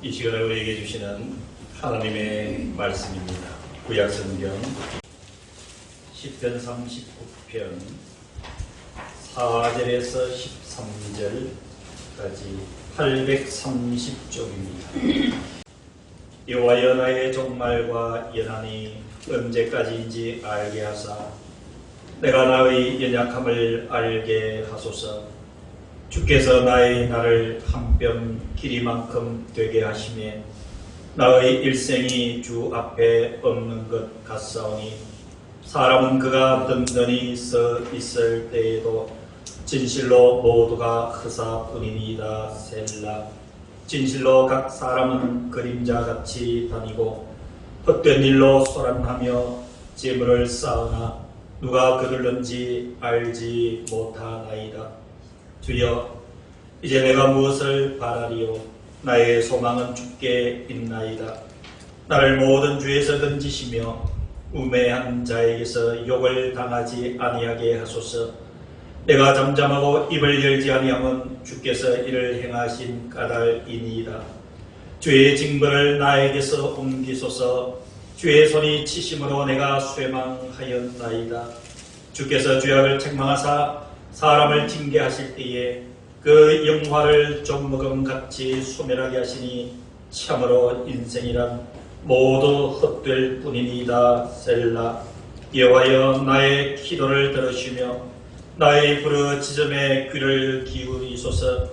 이 시간에 우리에게 주시는 하나님의 말씀입니다. 구약성경 시편 39편 4절에서 13절까지 830쪽입니다. 여호와여 나의 종말과 연한이 언제까지인지 알게 하사 내가 나의 연약함을 알게 하소서. 주께서 나의 날을 한 뼘 길이만큼 되게 하시매 나의 일생이 주 앞에 없는 것 같사오니 사람은 그가 든든히 서 있을 때에도 진실로 모두가 흐사뿐이니이다. 셀라. 진실로 각 사람은 그림자같이 다니고 헛된 일로 소란하며 재물을 쌓으나 누가 거둘는지 알지 못하나이다. 주여, 이제 내가 무엇을 바라리요? 나의 소망은 주께 있나이다. 나를 모든 죄에서 건지시며 우매한 자에게서 욕을 당하지 아니하게 하소서. 내가 잠잠하고 입을 열지 아니하면 주께서 이를 행하신 까닭이니이다. 주의 징벌을 나에게서 옮기소서. 주의 손이 치심으로 내가 쇠망하였나이다. 주께서 죄악을 책망하사 사람을 징계하실 때에 그 영화를 종먹음같이 소멸하게 하시니 참으로 인생이란 모두 헛될 뿐이니이다. 셀라. 여호와여 나의 기도를 들으시며 나의 부르짖음에 귀를 기울이소서.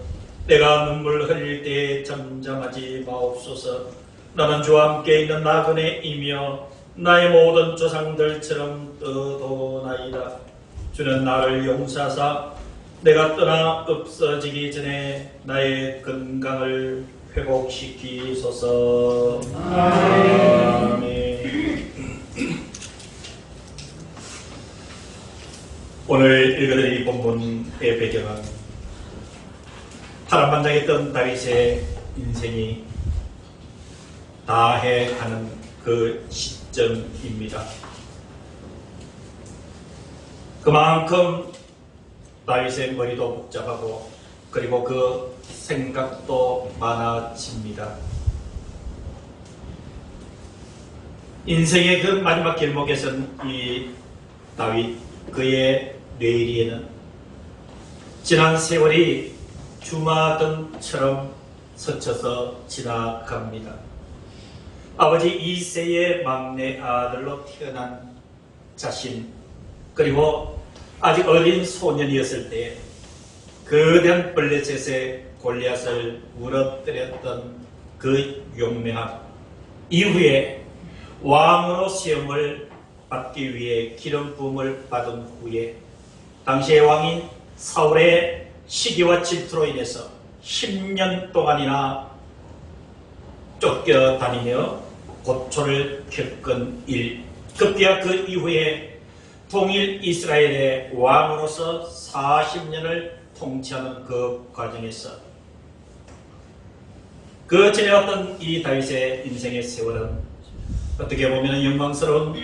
내가 눈물 흘릴 때에 잠잠하지 마옵소서. 나는 주와 함께 있는 나그네이며 나의 모든 조상들처럼 떠도나이다. 주는 나를 용서하사 내가 떠나 없어지기 전에 나의 건강을 회복시키소서. 아멘. 오늘 읽어드릴 본문의 배경은 파란만장했던 다윗의 인생이 다해가는 그 시점입니다. 그만큼 다윗의 머리도 복잡하고 그리고 그 생각도 많아집니다. 인생의 그 마지막 길목에선 이 다윗 그의 뇌리에는 지난 세월이 주마등처럼 스쳐서 지나갑니다. 아버지 이새의 막내 아들로 태어난 자신, 그리고 아직 어린 소년이었을 때 거대한 블레셋의 골리앗을 무너뜨렸던 그 용맹함, 이후에 왕으로 시험을 받기 위해 기름 부음을 받은 후에 당시의 왕인 사울의 시기와 질투로 인해서 10년 동안이나 쫓겨다니며 고초를 겪은 일, 급기야 그 이후에 통일 이스라엘의 왕으로서 40년을 통치하는 그 과정에서 그 지내왔던 이 다윗의 인생의 세월은 어떻게 보면 영광스러운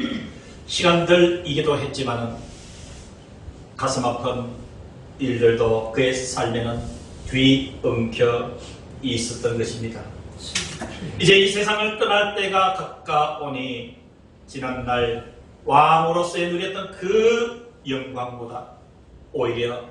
시간들이기도 했지만 가슴 아픈 일들도 그의 삶에는 뒤엉켜 있었던 것입니다. 이제 이 세상을 떠날 때가 가까우니 지난날 왕으로서의 누렸던 그 영광보다 오히려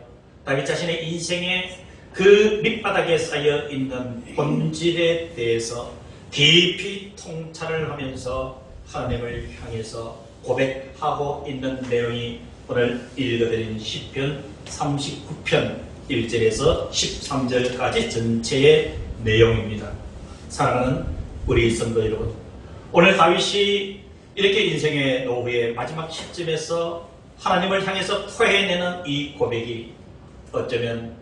다윗 자신의 인생의 그 밑바닥에 쌓여 있는 본질에 대해서 깊이 통찰을 하면서 하나님을 향해서 고백하고 있는 내용이 오늘 읽어드린 시편 39편 1절에서 13절까지 전체의 내용입니다. 사랑하는 우리 성도 여러분, 오늘 다윗이 이렇게 인생의 노후의 마지막 시점에서 하나님을 향해서 토해내는 이 고백이 어쩌면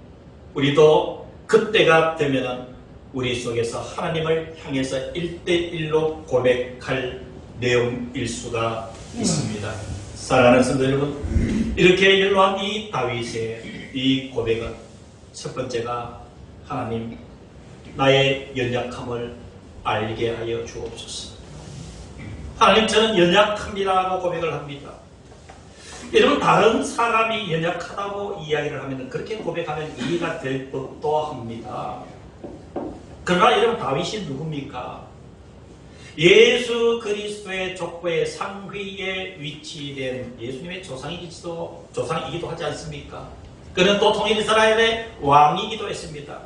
우리도 그때가 되면은 우리 속에서 하나님을 향해서 1대1로 고백할 내용일 수가 있습니다. 사랑하는 성도 여러분, 이렇게 연로한 이 다윗의 이 고백은 첫 번째가 하나님, 나의 연약함을 알게 하여 주옵소서. 하나님, 저는 연약합니다라고 고백을 합니다. 여러분, 다른 사람이 연약하다고 이야기를 하면 그렇게 고백하면 이해가 될 법도 합니다. 그러나 여러분, 다윗이 누굽니까? 예수 그리스도의 족보의 상위에 위치된 예수님의 조상이기도 하지 않습니까? 그는 또 통일 이스라엘의 왕이기도 했습니다.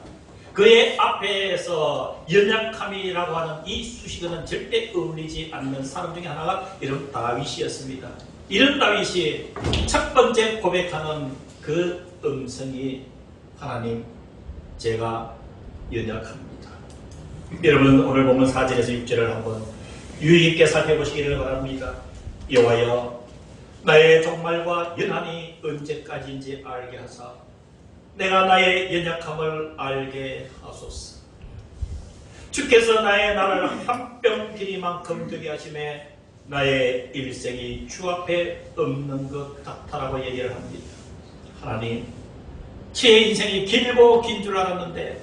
그의 앞에서 연약함이라고 하는 이 수식어는 절대 어울리지 않는 사람 중에 하나가 이런 다윗이었습니다. 이런 다윗이 첫 번째 고백하는 그 음성이 하나님, 제가 연약합니다. 여러분, 오늘 보면 4절에서 6절을 한번 유의 깊게 살펴보시기를 바랍니다. 여호와여, 나의 종말과 연한이 언제까지인지 알게 하사 내가 나의 연약함을 알게 하소서. 주께서 나의 나를 한 뼘 길이만큼 되게 하심에 나의 일생이 주 앞에 없는 것 같다라고 얘기를 합니다. 하나님, 제 인생이 길고 긴 줄 알았는데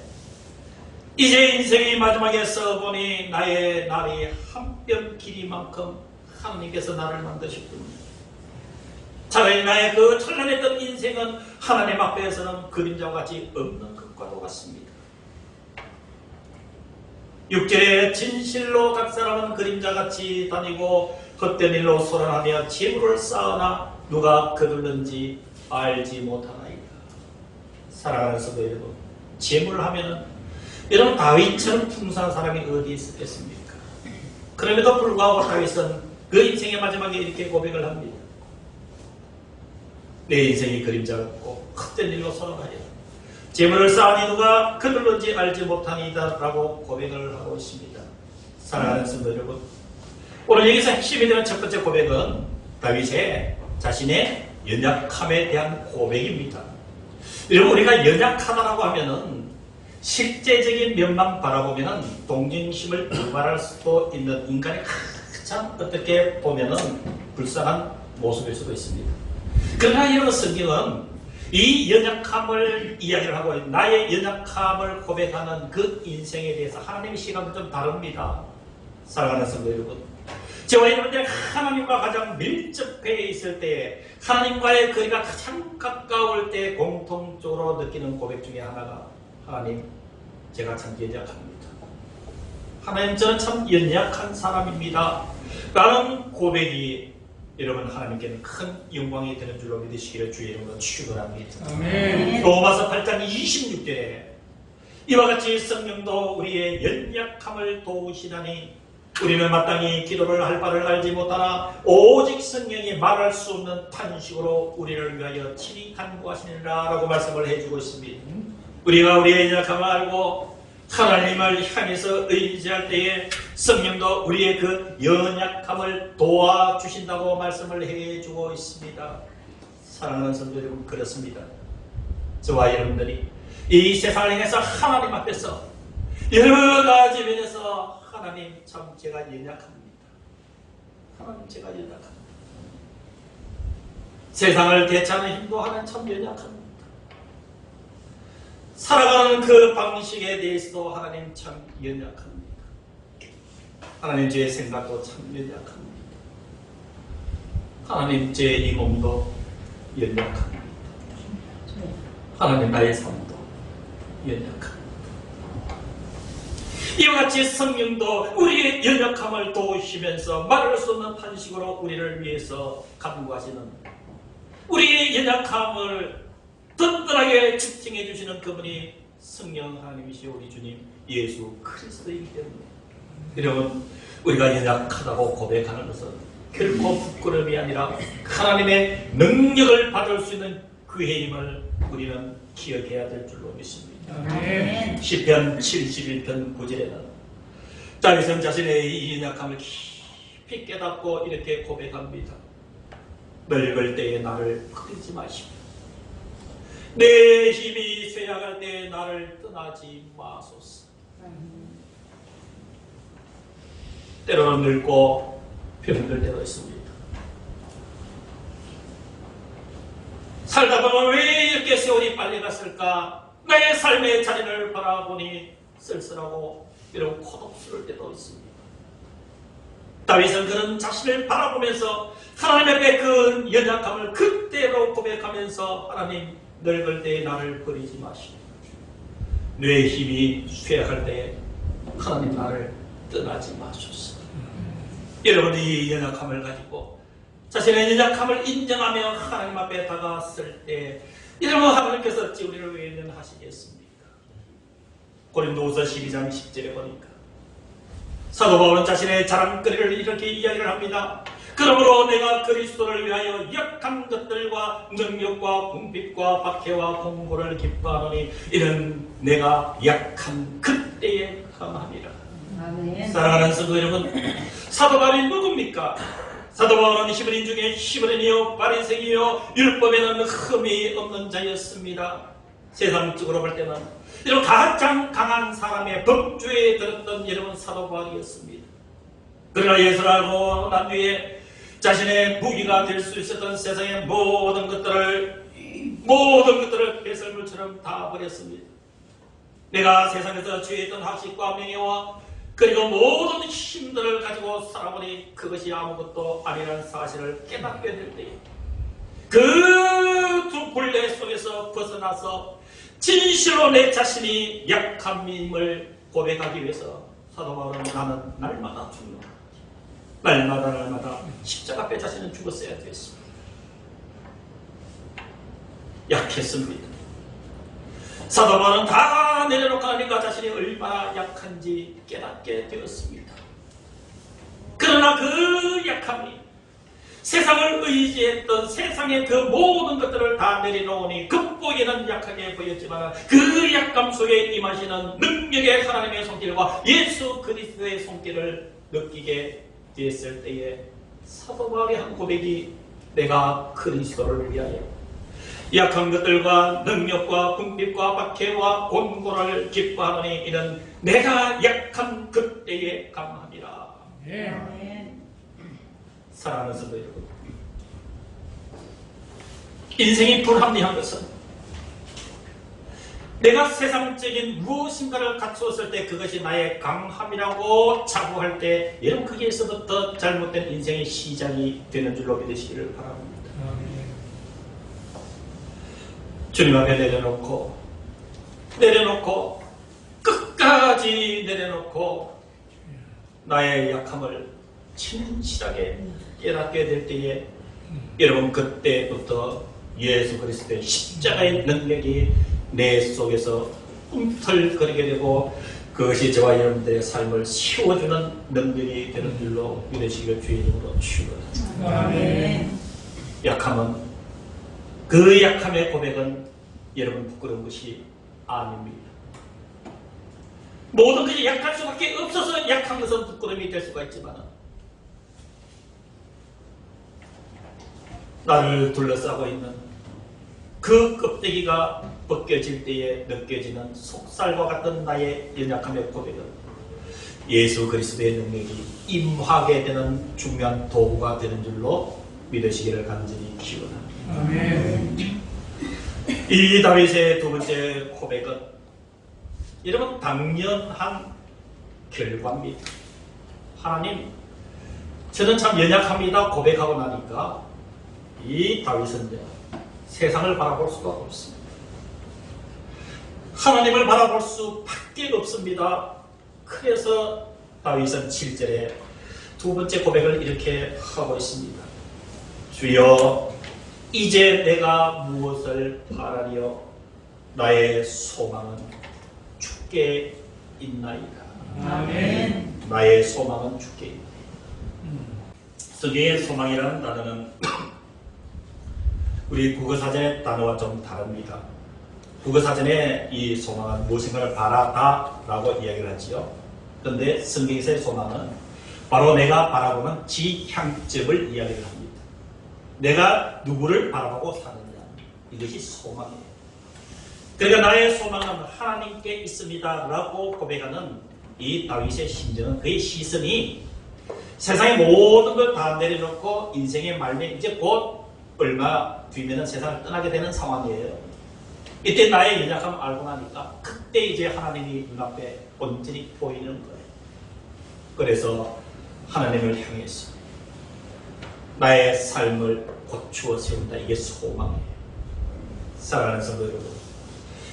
이제 인생이 마지막에 써보니 나의 날이 한 뼘 길이만큼 하나님께서 나를 만드셨군요. 차라리 나의 그 찬란했던 인생은 하나님 앞에서는 그림자와 같이 없는 것과도 같습니다. 6절에 진실로 각 사람은 그림자같이 다니고 헛된 일로 소란하며 재물을 쌓으나 누가 거둘는지 알지 못하나이다. 사랑하는 성도 여러분, 재물하면은 여러분, 다윗처럼 풍성한 사람이 어디 있었겠습니까? 그럼에도 불구하고 다윗은 그 인생의 마지막에 이렇게 고백을 합니다. 내 인생이 그림자 같고 헛된 일로 소란하여 재물을 쌓으니 누가 거둘는지 알지 못하니이다 라고 고백을 하고 있습니다. 사랑하는 성도 여러분, 오늘 여기서 핵심이 되는 첫 번째 고백은 다윗의 자신의 연약함에 대한 고백입니다. 여러분, 우리가 연약하다라고 하면은 실제적인 면만 바라보면은 동정심을 유발할 수도 있는 인간의 가장 어떻게 보면은 불쌍한 모습일 수도 있습니다. 그러나 이런 성경은 이 연약함을 이야기를 하고 나의 연약함을 고백하는 그 인생에 대해서 하나님의 시각은 좀 다릅니다. 사랑하는 성도 여러분, 저와 여러분들이 하나님과 가장 밀접해 있을 때, 하나님과의 거리가 가장 가까울 때 공통적으로 느끼는 고백 중에 하나가 하나님, 제가 참 연약합니다. 하나님, 저는 참 연약한 사람입니다 라는 고백이 여러분, 하나님께는 큰 영광이 되는 줄로 믿으시기를 주의 이름으로 축원합니다. 아멘. 로마서 8장 26절에 이와 같이 성령도 우리의 연약함을 도우시나니 우리는 마땅히 기도를 할 바를 알지 못하나 오직 성령이 말할 수 없는 탄식으로 우리를 위하여 친히 간구하시느니라 라고 말씀을 해주고 있습니다. 우리가 우리의 연약함을 알고 하나님을 향해서 의지할 때에 성령도 우리의 그 연약함을 도와주신다고 말씀을 해주고 있습니다. 사랑하는 성도 여러분, 그렇습니다. 저와 여러분들이 이 세상을 향해서 하나님 앞에서 여러 가지 면에서 하나님, 참 제가 연약합니다. 하나님, 제가 연약합니다. 세상을 대처하는 힘도 하나님 참 연약합니다. 살아가는 그 방식에 대해서도 하나님 참 연약합니다. 하나님, 제 생각도 참 연약합니다. 하나님, 제 이 몸도 연약합니다. 하나님, 나의 삶도 연약합니다. 이와 같이 성령도 우리의 연약함을 도우시면서 말할 수 없는 탄식으로 우리를 위해서 간구하시는, 우리의 연약함을 든든하게 지탱해 주시는 그분이 성령 하나님이시오 우리 주님 예수 그리스도이기 때문에, 여러분, 우리가 연약하다고 고백하는 것은 결코 부끄러움이 아니라 하나님의 능력을 받을 수 있는 그의 힘을 우리는 기억해야 될 줄로 믿습니다. 아멘. 시편 71편 9절에는 다윗은 자신의 이 연약함을 깊이 깨닫고 이렇게 고백합니다. 늙을 때에 나를 버리지 마시고 내 힘이 쇠약할 때에 나를 떠나지 마소서. 때로는 늙고 병들 때도 있습니다. 살다 보면 왜 이렇게 세월이 빨리 갔을까? 나의 삶의 자리를 바라보니 쓸쓸하고 이런 고독스러울 때도 있습니다. 다윗은 그런 자신을 바라보면서 하나님 앞에 그 연약함을 그대로 고백하면서 하나님, 늙을 때에 나를 버리지 마시고 내 힘이 쇠약할 때에 하나님 나를 떠나지 마소서. 여러분이 연약함을 가지고 자신의 연약함을 인정하며 하나님 앞에 다가왔을 때 여러분 하나님께서 어찌 우리를 외면하시겠습니까? 고린도후서 12장 10절에 보니까 사도 바울은 자신의 자랑거리를 이렇게 이야기를 합니다. 그러므로 내가 그리스도를 위하여 약한 것들과 능력과 궁핍과 박해와 공고를 기뻐하노니 이는 내가 약한 그때에 강함이라. 사랑하는 성도 여러분, 사도 바울이 누굽니까? 사도 바울은 히브리인 중에 히브리인이요 바리새인이요 율법에는 흠이 없는 자였습니다. 세상적으로 볼 때는 이런 가장 강한 사람의 법조에 들었던 여러분 사도 바울이었습니다. 그러나 예수를 알고 난 뒤에 자신의 무기가 될 수 있었던 세상의 모든 것들을 배설물처럼 다 버렸습니다. 내가 세상에서 취했던 학식과 명예와 그리고 모든 힘들을 가지고 살아보니 그것이 아무것도 아니라는 사실을 깨닫게 될 때에 그 두 굴레 속에서 벗어나서 진실로 내 자신이 약함임을 고백하기 위해서 사도 바울은 나는 날마다 죽는다. 날마다 십자가 앞에 자신은 죽었어야 됐습니다. 약했습니다. 사도 바울은 다 내려놓고 하니까 자신이 얼마나 약한지 깨닫게 되었습니다. 그러나 그 약함이 세상을 의지했던 세상의 그 모든 것들을 다 내려놓으니 겉보기에는 약하게 보였지만 그 약감 속에 임하시는 능력의 하나님의 손길과 예수 그리스도의 손길을 느끼게 됐을 때에 사도 바울의 한 고백이 내가 그리스도를 위하여 약한 것들과 능력과 궁핍과 박해와 곤고를 기뻐하노니 이는 내가 약한 그때에 강함이라. 사랑하는 성도 여러분, 인생이 불합리한 것은 내가 세상적인 무엇인가를 갖추었을 때 그것이 나의 강함이라고 자부할 때 여러분 거기에서부터 잘못된 인생의 시작이 되는 줄로 믿으시기를 바랍니다. 주님 앞에 내려놓고 끝까지 내려놓고 나의 약함을 진실하게 깨닫게 될 때에 여러분 그때부터 예수 그리스도의 십자가의 능력이 내 속에서 꿈틀거리게 되고 그것이 저와 여러분들의 삶을 세워주는 능력이 되는 줄로 믿으시기를 주의 이름으로 축원합니다. 약함은 그 약함의 고백은 여러분 부끄러운 것이 아닙니다. 모든 것이 약할 수밖에 없어서 약한 것은 부끄러움이 될 수가 있지만 나를 둘러싸고 있는 그 껍데기가 벗겨질 때에 느껴지는 속살과 같은 나의 연약함의 고백은 예수 그리스도의 능력이 임하게 되는 중요한 도구가 되는 줄로 믿으시기를 간절히 기원합니다. 이 다윗의 두 번째 고백은 여러분 당연한 결과입니다. 하나님, 저는 참 연약합니다 고백하고 나니까 이 다윗은 세상을 바라볼 수가 없습니다. 하나님을 바라볼 수밖에 없습니다. 그래서 다윗은 7절에 두 번째 고백을 이렇게 하고 있습니다. 주여, 이제 내가 무엇을 바라리요? 나의 소망은 주께 있나이다. 아멘. 나의 소망은 주께 있나이다. 성경의 소망이라는 단어는 우리 국어사전의 단어와 좀 다릅니다. 국어사전에 이 소망은 무엇인가를 바라다 라고 이야기를 하지요. 그런데 성경에서의 소망은 바로 내가 바라보는 지향점을 이야기를 합니다. 내가 누구를 바라보고 사느냐, 이것이 소망이에요. 그러니까 나의 소망은 하나님께 있습니다 라고 고백하는 이 다윗의 심정은, 그의 시선이 세상의 모든 걸 다 내려놓고 인생의 말미에 이제 곧 얼마 뒤면은 세상을 떠나게 되는 상황이에요. 이때 나의 연약함을 알고 나니까 그때 이제 하나님이 눈앞에 온전히 보이는 거예요. 그래서 하나님을 향해서 나의 삶을 고추어 세운다. 이게 소망이에요. 사랑하는 성도 여러분,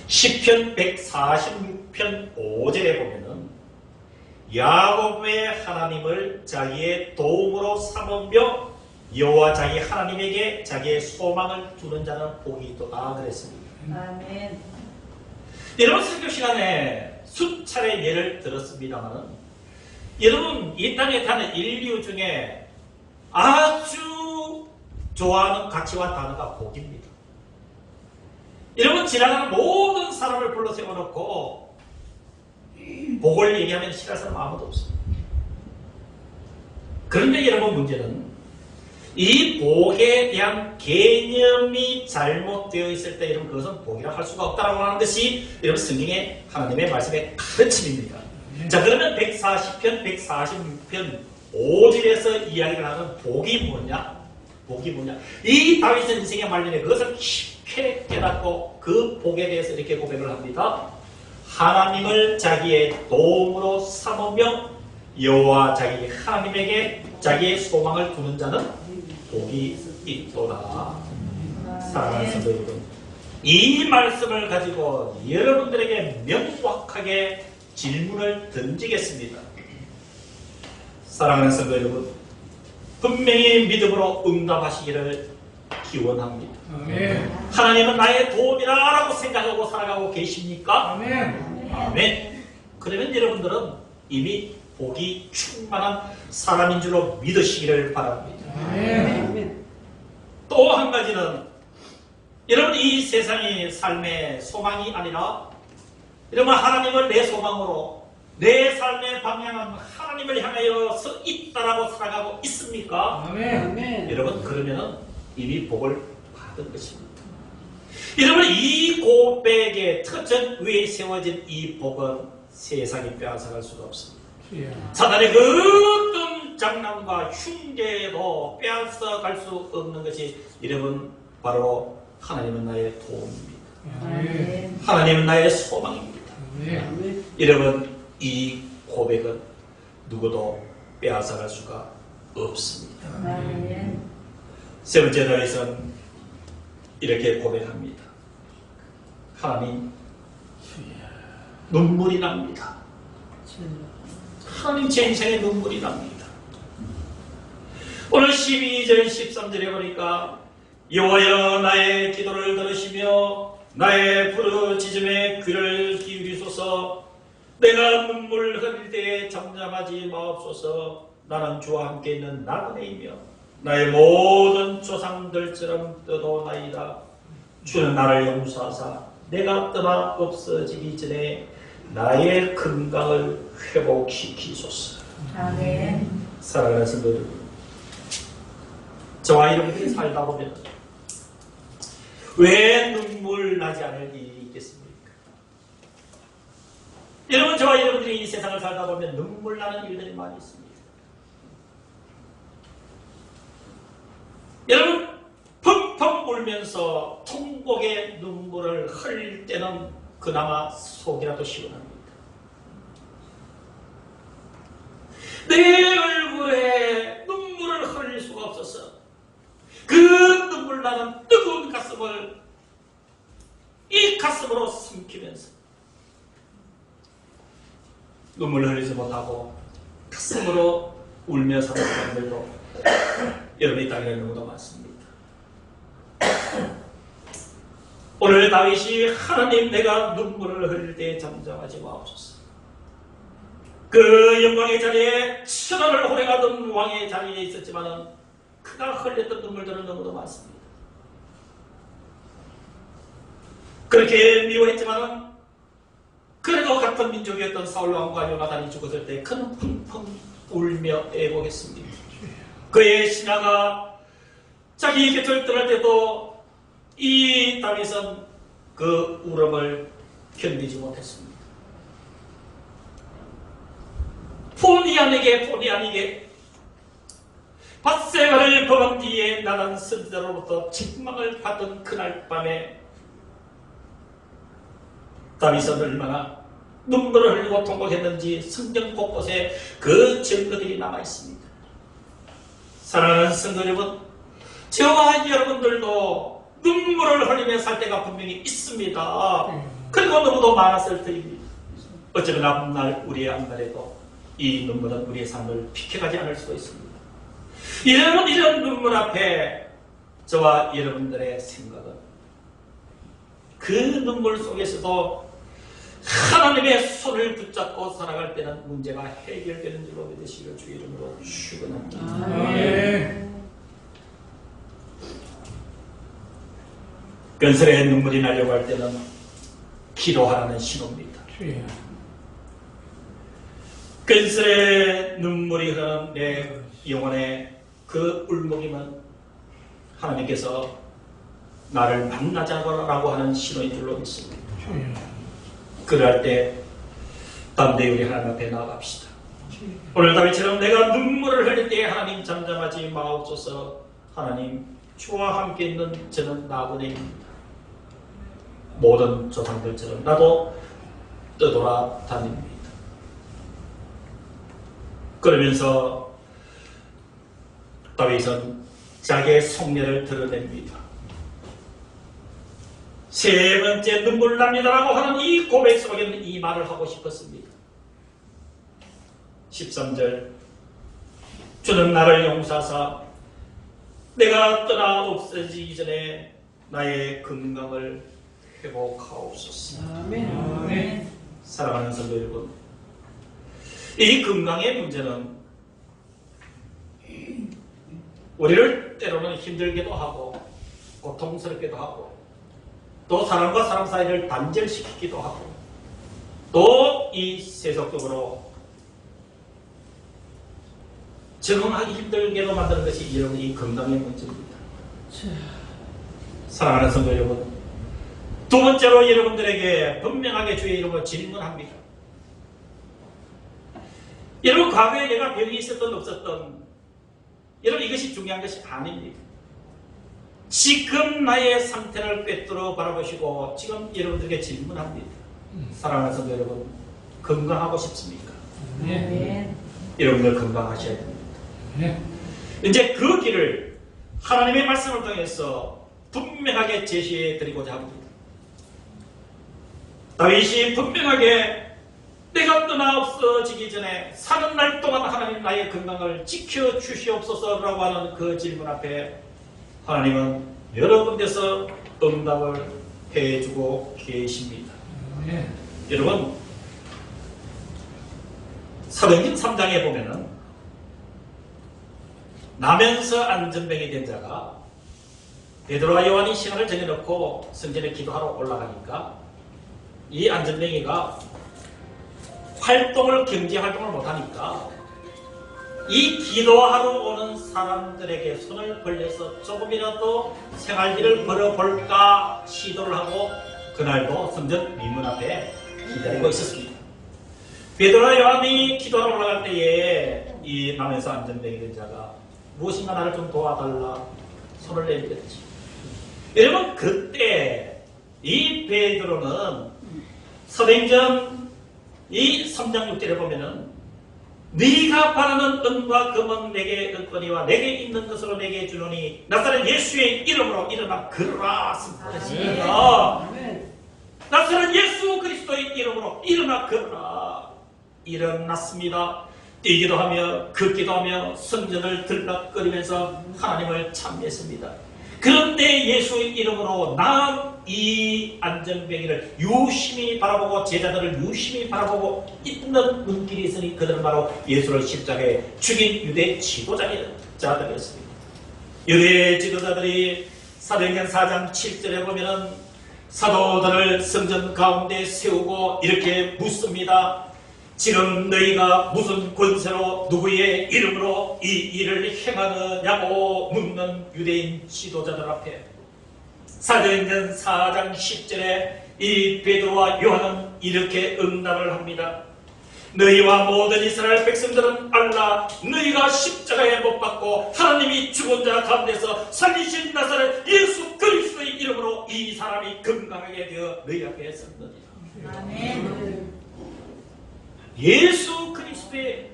시편 146편 5절에 보면은 야곱의 하나님을 자기의 도움으로 삼으며 여호와 자기 하나님에게 자기의 소망을 두는 자는 복이 있도다 그랬습니다. 아멘. 여러분 설교 시간에 수차례 예를 들었습니다만 여러분 이 땅에 사는 인류 중에 아주 좋아하는 가치와 단어가 복입니다. 여러분 지나가는 모든 사람을 불러 세워놓고 복을 얘기하면 싫어할 사람 아무도 없습니다. 그런데 여러분 문제는 이 복에 대한 개념이 잘못되어 있을 때 여러분 그것은 복이라 할 수가 없다라고 하는 것이 여러분 성경의 하나님의 말씀의 가르침입니다. 자 그러면 140편, 146편 5절에서 이야기를 하는 복이 뭐냐? 복이 뭐냐? 이 다윗은 인생의 말년에 그것을 깊게 깨닫고 그 복에 대해서 이렇게 고백을 합니다. 하나님을 자기의 도움으로 삼으며 여호와 자기 하나님에게 자기의 소망을 두는 자는 복이 있도다. 사랑하는 성도 여러분, 이 말씀을 가지고 여러분들에게 명확하게 질문을 던지겠습니다. 사랑하는 성도 여러분, 분명히 믿음으로 응답하시기를 기원합니다. 아멘. 하나님은 나의 도움이라고 생각하고 살아가고 계십니까? 아멘. 아멘. 그러면 여러분들은 이미 복이 충만한 사람인 줄로 믿으시기를 바랍니다. 아멘. 또 한 가지는 여러분 이 세상이 삶의 소망이 아니라 여러분 하나님을 내 소망으로 내 삶의 방향은 하나님을 향하여서 있다라고 살아가고 있습니까? 아멘. 여러분 그러면은 이미 복을 받은 것입니다. 여러분 이 고백의 터전 위에 세워진 이 복은 세상이 빼앗아갈 수가 없습니다. 사단의 그 어떤 장난과 흉계도 빼앗아갈 수 없는 것이 여러분 바로 하나님은 나의 도움입니다. 아멘. 하나님은 나의 소망입니다. 아멘. 여러분 이 고백은 누구도 빼앗아갈 수가 없습니다. 아멘. 세 번째 다윗은 이렇게 고백합니다. 하나님 눈물이 납니다. 하나님 제 인생에 눈물이 납니다. 오늘 12절 13절에 보니까 여호와여 나의 기도를 들으시며 나의 부르짖음에 귀를 기울이소서. 내가 눈물 흘릴 때에 잠잠하지 마옵소서. 나는 주와 함께 있는 나그네이며 나의 모든 조상들처럼 떠도나이다. 주는 나를 용서하사 내가 떠나 없어지기 전에 나의 건강을 회복시키소서. 아멘. 사랑하는 성도 여러분, 저와 여러분들이 살다 보면 왜 눈물 나지 않을 일이 있겠습니까? 여러분 저와 여러분들이 이 세상을 살다 보면 눈물 나는 일들이 많이 있습니다. 여러분 펑펑 울면서 통곡의 눈물을 흘릴 때는 그나마 속이라도 시원합니다. 내 얼굴에 눈물을 흘릴 수가 없어서 그 눈물 나는 뜨거운 가슴을 이 가슴으로 숨기면서 눈물을 흘리지 못하고 가슴으로 울며 사는 사람들도 여러분 이 땅에 너무도 많습니다. 오늘 다윗이 하나님 내가 눈물을 흘릴 때 잠잠하지 마옵소서. 그 영광의 자리에 천하를 호령하던 왕의 자리에 있었지만은 그가 흘렸던 눈물들은 너무도 많습니다. 그렇게 미워했지만은 그래도 같은 민족이었던 사울 왕과 요나단이 죽었을 때 그는 펑펑 울며 애곡했습니다. 그의 신하가 자기 곁을 떠날 때도 이 다윗은 그 울음을 견디지 못했습니다. 본의 아니게 밧세바를 범한 뒤에 나단 선지자로부터 책망을 받은 그날 밤에 다윗은 얼마나 눈물을 흘리고 통곡했는지 성경 곳곳에 그 증거들이 남아있습니다. 사랑하는 성도 여러분, 저와 여러분들도 눈물을 흘리며 살 때가 분명히 있습니다. 그리고 너무도 많았을 터입니다. 어쩌면 앞날 우리의 앞날에도 이 눈물은 우리의 삶을 비켜가지 않을 수도 있습니다. 이런 눈물 앞에 저와 여러분들의 생각은 그 눈물 속에서도 하나님의 손을 붙잡고 살아갈 때는 문제가 해결되는 줄로 믿으시기를 주의 이름으로 축원합니다. 아멘. 근설에 눈물이 나려고 할 때는 기도하라는 신호입니다. 근설에 눈물이 흐르는 내 영혼의 그 울먹임은 하나님께서 나를 만나자라고 하는 신호인 줄로 믿습니다. 그럴 때 담대히 우리 하나님 앞에 나아갑시다. 오늘 다윗처럼 내가 눈물을 흘릴 때 하나님 잠잠하지 마옵소서. 하나님 주와 함께 있는 저는 나그네입니다. 모든 조상들처럼 나도 떠돌아다닙니다. 그러면서 다윗은 자기의 속내를 드러냅니다. 세 번째 눈물 납니다라고 하는 이 고백 속에는 이 말을 하고 싶었습니다. 13절 주는 나를 용서하사 내가 떠나 없어지기 전에 나의 건강을 회복하옵소서. 아멘. 사랑하는 성도 여러분, 이 건강의 문제는 우리를 때로는 힘들기도 하고 고통스럽기도 하고 또 사람과 사람 사이를 단절시키기도 하고 또 이 세속적으로 적응하기 힘들게도 만드는 것이 여러분 이 건강의 문제입니다. 사랑하는 성도 여러분, 두 번째로 여러분들에게 분명하게 주의 이름으로 질문합니다. 여러분 과거에 내가 병이 있었던 없었던 여러분 이것이 중요한 것이 아닙니다. 지금 나의 상태를 꿰뚫어 바라보시고 지금 여러분들에게 질문합니다. 사랑하는 성도 여러분, 건강하고 싶습니까? 아멘. 여러분들 건강하셔야 됩니다. 이제 그 길을 하나님의 말씀을 통해서 분명하게 제시해 드리고자 합니다. 다윗이 분명하게 내가 떠나 없어지기 전에 사는 날 동안 하나님 나의 건강을 지켜주시옵소서라고 하는 그 질문 앞에 하나님은 여러 군데서 응답을 해주고 계십니다. 여러분 사도행전 3장에 보면은 나면서 안전병이 된 자가 베드로와 요한이 시간을 정해놓고 성전에 기도하러 올라가니까 이 안전병이가 경제 활동을 못하니까 이 기도하러 오는 사람들에게 손을 벌려서 조금이라도 생활비를 벌어볼까 시도를 하고 그날도 성전 미문 앞에 기다리고 있었습니다. 베드로와 요한이 기도하러 올라갈 때에 이 남에서 안전병이 된 자가 무엇인가 나를 좀 도와달라 손을 내밀었지. 여러분 그때 이 베드로는 사도행전 이 3장 6절에 보면은 네가 바라는 은과 금은 내게 얻거니와 내게 있는 것으로 내게 주노니 나사렛 예수의 이름으로 일어나 걸어라 선포했습니다. 아멘. 나사렛 예수 그리스도의 이름으로 일어나 걸어라. 일어났습니다. 뛰기도 하며 걷기도 하며 성전을 들락거리면서 하나님을 참여했습니다. 그런데 예수의 이름으로 나 이 안전병이를 유심히 바라보고 제자들을 유심히 바라보고 있는 눈길이 있으니 그들은 바로 예수를 십자가에 죽인 유대 지도자들이었습니다. 유대 지도자들이 사도행전 4장 7절에 보면은 사도들을 성전 가운데 세우고 이렇게 묻습니다. 지금 너희가 무슨 권세로 누구의 이름으로 이 일을 행하느냐고 묻는 유대인 지도자들 앞에 사도행전 4장 10절에 이 베드로와 요한은 이렇게 응답을 합니다. 너희와 모든 이스라엘 백성들은 알라. 너희가 십자가에 못 박고 하나님이 죽은 자 가운데서 살리신 나사렛 예수 그리스도의 이름으로 이 사람이 건강하게 되어 너희 앞에 섰느니라. 아멘. 예수 그리스도의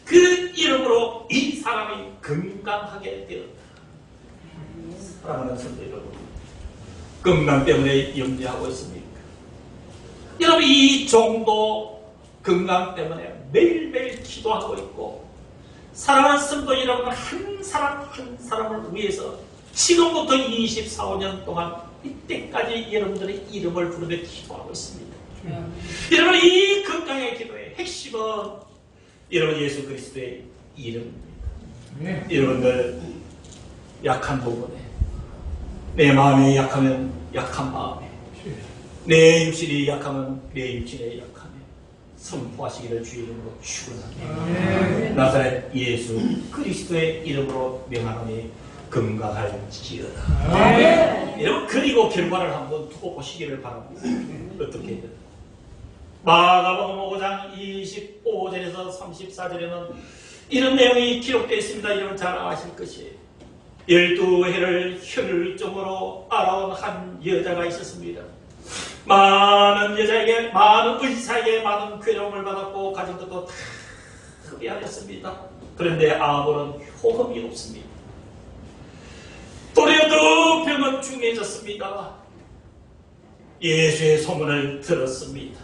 그 이름으로 이 사람이 건강하게 되었다. 사랑하는 성도 여러분, 건강 때문에 염려하고 있습니까? 여러분 이 정도 건강 때문에 매일매일 기도하고 있고 사랑하는 성도 여러분 한 사람 한 사람을 위해서 지금부터 24, 5년 동안 이때까지 여러분들의 이름을 부르며 기도하고 있습니다. 여러분 이 건강의 기도의 핵심은 여러분 예수 그리스도의 이름입니다. 여러분들 약한 부분에 내 마음이 약하면 약한 마음에 내 육신이 약하면 내 육신의 약함에 선포하시기를 주의 이름으로 축원합니다. 나사렛 예수 그리스도의 이름으로 명하노니 건강할지어다. 여러분 그리고 결과를 한번 두고 보시기를 바랍니다. 어떻게 마가복음 5장 25절에서 34절에는 이런 내용이 기록되어 있습니다. 여러분 잘 아실 것이에요. 12해를 혈종으로 알아온 한 여자가 있었습니다. 많은 여자에게, 많은 의사에게 많은 괴로움을 받았고 가정들도 다 흡입하였습니다. 그런데 아무런 호흡이 없습니다. 또래도 병은 중해졌습니다. 예수의 소문을 들었습니다.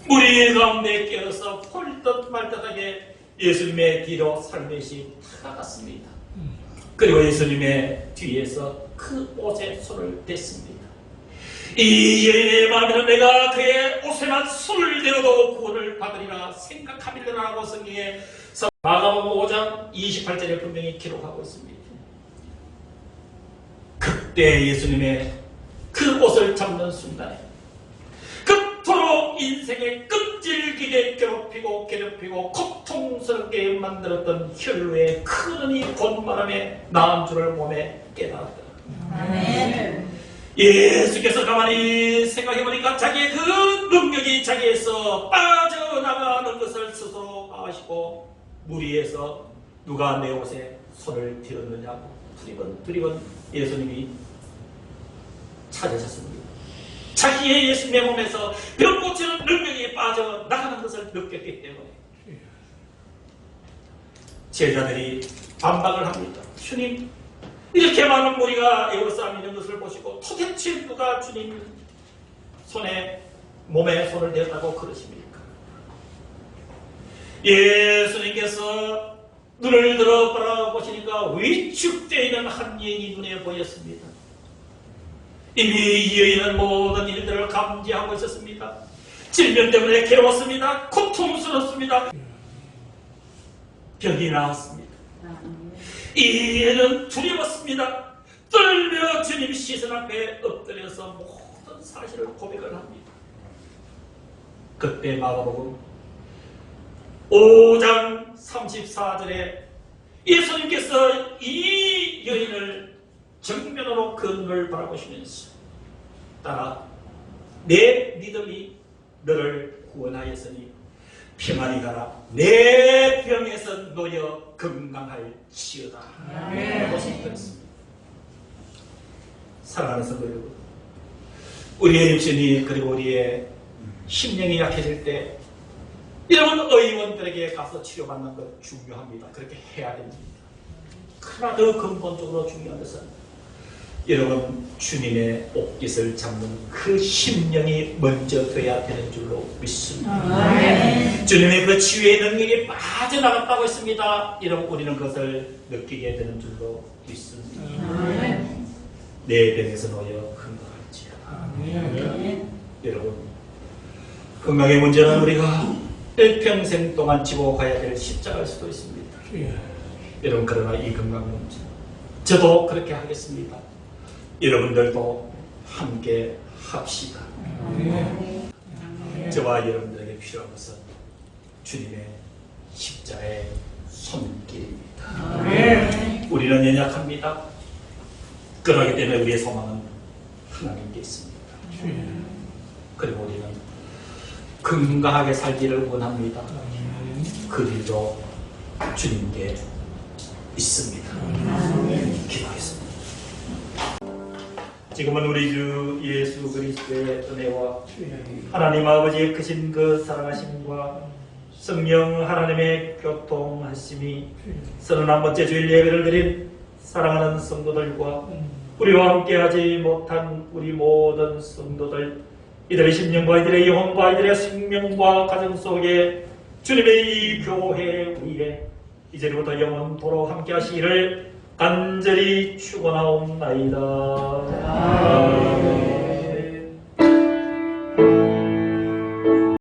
무리 가운데 깨어서 폴듯 말듯하게 예수님의 뒤로 살며시 다가갔습니다. 그리고 예수님의 뒤에서 그 옷에 손을 댔습니다. 이 여인의 마음에는 내가 그의 옷에만 손을 대어도 구원을 받으리라 생각하밀려라고 성경에 마가복음 5장 28절에 분명히 기록하고 있습니다. 그때 예수님의 그 옷을 잡는 순간에 그토록 인생에 끈질기게 괴롭히고 고통스럽게 만들었던 혈루의 큰 이 본바람에 나은 줄을 몸에 깨달았다. 아멘. 예수께서 가만히 생각해보니까 자기의 그 능력이 자기에서 빠져나가는 것을 스스로 아시고 무리에서 누가 내 옷에 손을 대었느냐고 두리번 예수님이 찾으셨습니다. 자기의 예수님의 몸에서 병 고치는 능력이 빠져나가는 것을 느꼈기 때문에 제자들이 반박을 합니다. 주님, 이렇게 많은 무리가 에워싸 있는 것을 보시고 도대체 누가 주님 몸에 손을 대었다고 그러십니까? 예수님께서 눈을 들어 바라보시니까 위축되어 있는 한 여인이 눈에 보였습니다. 이미 이 여인은 모든 일들을 감지하고 있었습니다. 질병 때문에 괴로웠습니다. 고통스럽습니다. 병이 나왔습니다. 이 여인은 두려웠습니다. 떨며 주님 시선 앞에 엎드려서 모든 사실을 고백을 합니다. 그때 마가복음 5장 34절에 예수님께서 이 여인을 정면으로 그 눈을 바라보시면서 따라 내 믿음이 너를 구원하였으니 평안히 가라 내 병에서 놓여 건강할지어다 라고 선포했습니다. 사랑하는 성도 여러분, 우리의 육신이 그리고 우리의 심령이 약해질 때 여러분 의원들에게 가서 치료받는 것 중요합니다. 그렇게 해야 됩니다. 그러나 더 근본적으로 중요한 것은 여러분 주님의 옷깃을 잡는 그 심령이 먼저 돼야 되는 줄로 믿습니다. 주님의 그 치유의 능력이 빠져나갔다고 했습니다. 여러분 우리는 그것을 느끼게 되는 줄로 믿습니다. 내 병에서 놓여 건강할지어다. 여러분 건강의 문제는 우리가 일평생 동안 지고 가야 될 십자가일 수도 있습니다. 여러분 그러나 이 건강 문제 저도 그렇게 하겠습니다. 여러분들도 함께 합시다. 저와 여러분들에게 필요한 것은 주님의 십자가의 손길입니다. 우리는 연약합니다. 그러기 때문에 우리의 소망은 하나님께 있습니다. 그리고 우리는 건강하게 살기를 원합니다. 그 길도 주님께 있습니다. 기도하겠습니다. 지금은 우리 주 예수 그리스도의 은혜와 하나님 아버지의 크신 그 사랑하심과 성령 하나님의 교통하심이 31번째 주일 예배를 드린 사랑하는 성도들과 우리와 함께하지 못한 우리 모든 성도들 이들의 심령과 이들의 영혼과 이들의 생명과 가정 속에 주님의 이 교회 위에 이제부터 영원토록 함께 하시기를 간절히 축원하옵나이다.